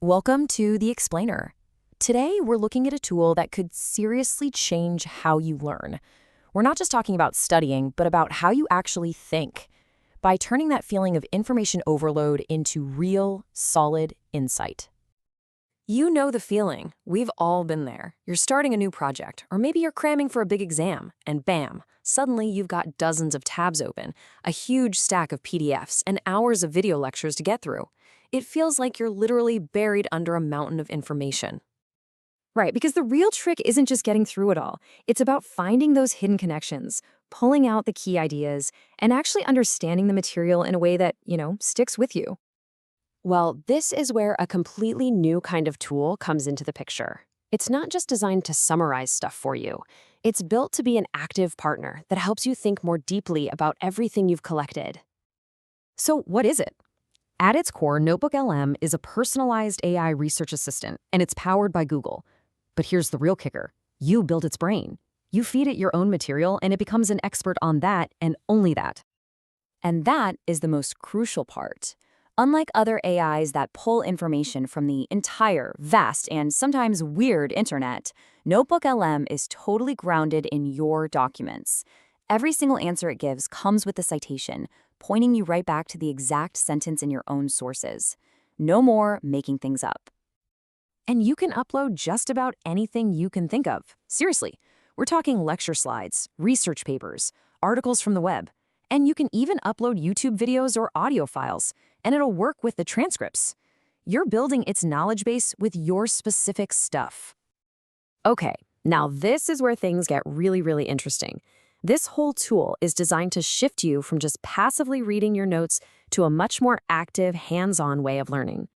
Welcome to The Explainer. Today, we're looking at a tool that could seriously change how you learn. We're not just talking about studying, but about how you actually think, by turning that feeling of information overload into real, solid insight. You know the feeling. We've all been there. You're starting a new project, or maybe you're cramming for a big exam, and bam, suddenly you've got dozens of tabs open, a huge stack of PDFs, and hours of video lectures to get through. It feels like you're literally buried under a mountain of information. Right, because the real trick isn't just getting through it all. It's about finding those hidden connections, pulling out the key ideas, and actually understanding the material in a way that, sticks with you. Well, this is where a completely new kind of tool comes into the picture. It's not just designed to summarize stuff for you. It's built to be an active partner that helps you think more deeply about everything you've collected. So what is it? At its core, NotebookLM is a personalized AI research assistant, and it's powered by Google. But here's the real kicker. You build its brain. You feed it your own material, and it becomes an expert on that and only that. And that is the most crucial part. Unlike other AIs that pull information from the entire, vast, and sometimes weird internet, NotebookLM is totally grounded in your documents. Every single answer it gives comes with a citation, pointing you right back to the exact sentence in your own sources. No more making things up. And you can upload just about anything you can think of. Seriously, we're talking lecture slides, research papers, articles from the web, and you can even upload YouTube videos or audio files, and it'll work with the transcripts. You're building its knowledge base with your specific stuff. Okay, now this is where things get really interesting. This whole tool is designed to shift you from just passively reading your notes to a much more active, hands-on way of learning.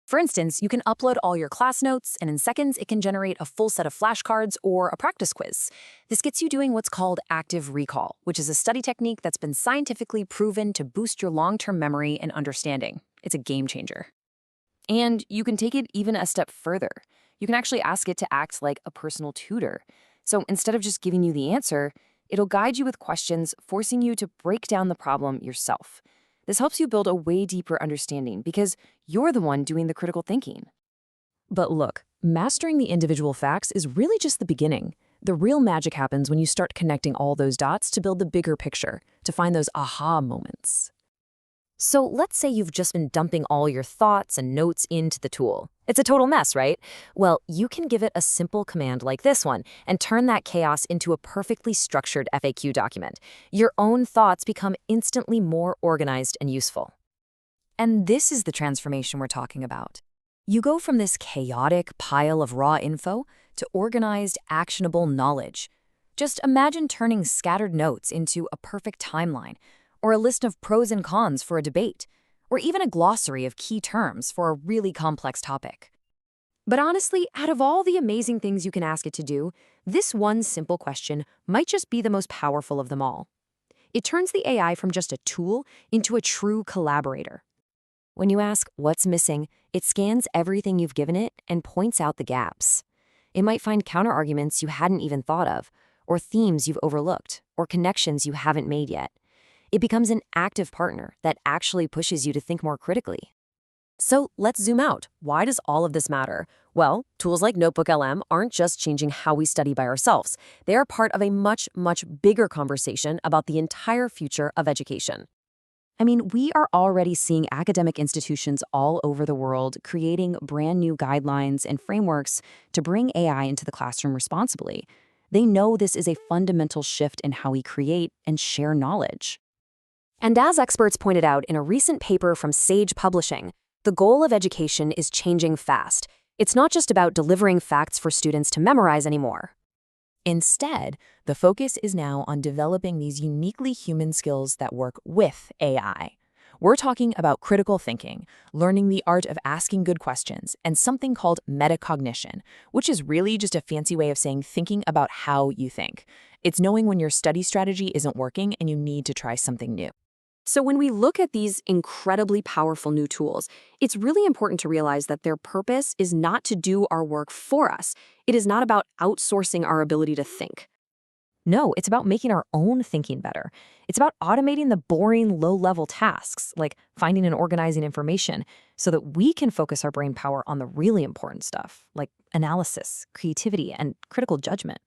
For instance, you can upload all your class notes, and in seconds, it can generate a full set of flashcards or a practice quiz. This gets you doing what's called active recall, which is a study technique that's been scientifically proven to boost your long-term memory and understanding. It's a game changer. And you can take it even a step further. You can actually ask it to act like a personal tutor. So instead of just giving you the answer, it'll guide you with questions, forcing you to break down the problem yourself. This helps you build a way deeper understanding because you're the one doing the critical thinking. But look, mastering the individual facts is really just the beginning. The real magic happens when you start connecting all those dots to build the bigger picture, to find those aha moments. So let's say you've just been dumping all your thoughts and notes into the tool. It's a total mess, right? Well, you can give it a simple command like this one and turn that chaos into a perfectly structured FAQ document. Your own thoughts become instantly more organized and useful. And this is the transformation we're talking about. You go from this chaotic pile of raw info to organized, actionable knowledge. Just imagine turning scattered notes into a perfect timeline, or a list of pros and cons for a debate, or even a glossary of key terms for a really complex topic. But honestly, out of all the amazing things you can ask it to do, this one simple question might just be the most powerful of them all. It turns the AI from just a tool into a true collaborator. When you ask what's missing, it scans everything you've given it and points out the gaps. It might find counterarguments you hadn't even thought of, or themes you've overlooked, or connections you haven't made yet. It becomes an active partner that actually pushes you to think more critically. So let's zoom out. Why does all of this matter? Well, tools like NotebookLM aren't just changing how we study by ourselves. They are part of a much bigger conversation about the entire future of education. I mean, we are already seeing academic institutions all over the world creating brand new guidelines and frameworks to bring AI into the classroom responsibly. They know this is a fundamental shift in how we create and share knowledge. And as experts pointed out in a recent paper from Sage Publishing, the goal of education is changing fast. It's not just about delivering facts for students to memorize anymore. Instead, the focus is now on developing these uniquely human skills that work with AI. We're talking about critical thinking, learning the art of asking good questions, and something called metacognition, which is really just a fancy way of saying thinking about how you think. It's knowing when your study strategy isn't working and you need to try something new. So when we look at these incredibly powerful new tools, it's really important to realize that their purpose is not to do our work for us. It is not about outsourcing our ability to think. No, it's about making our own thinking better. It's about automating the boring, low-level tasks, like finding and organizing information, so that we can focus our brain power on the really important stuff, like analysis, creativity, and critical judgment.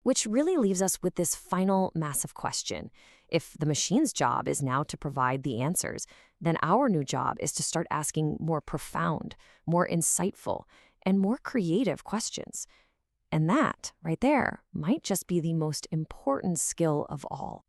Which really leaves us with this final massive question. If the machine's job is now to provide the answers, then our new job is to start asking more profound, more insightful, and more creative questions. And that, right there, might just be the most important skill of all.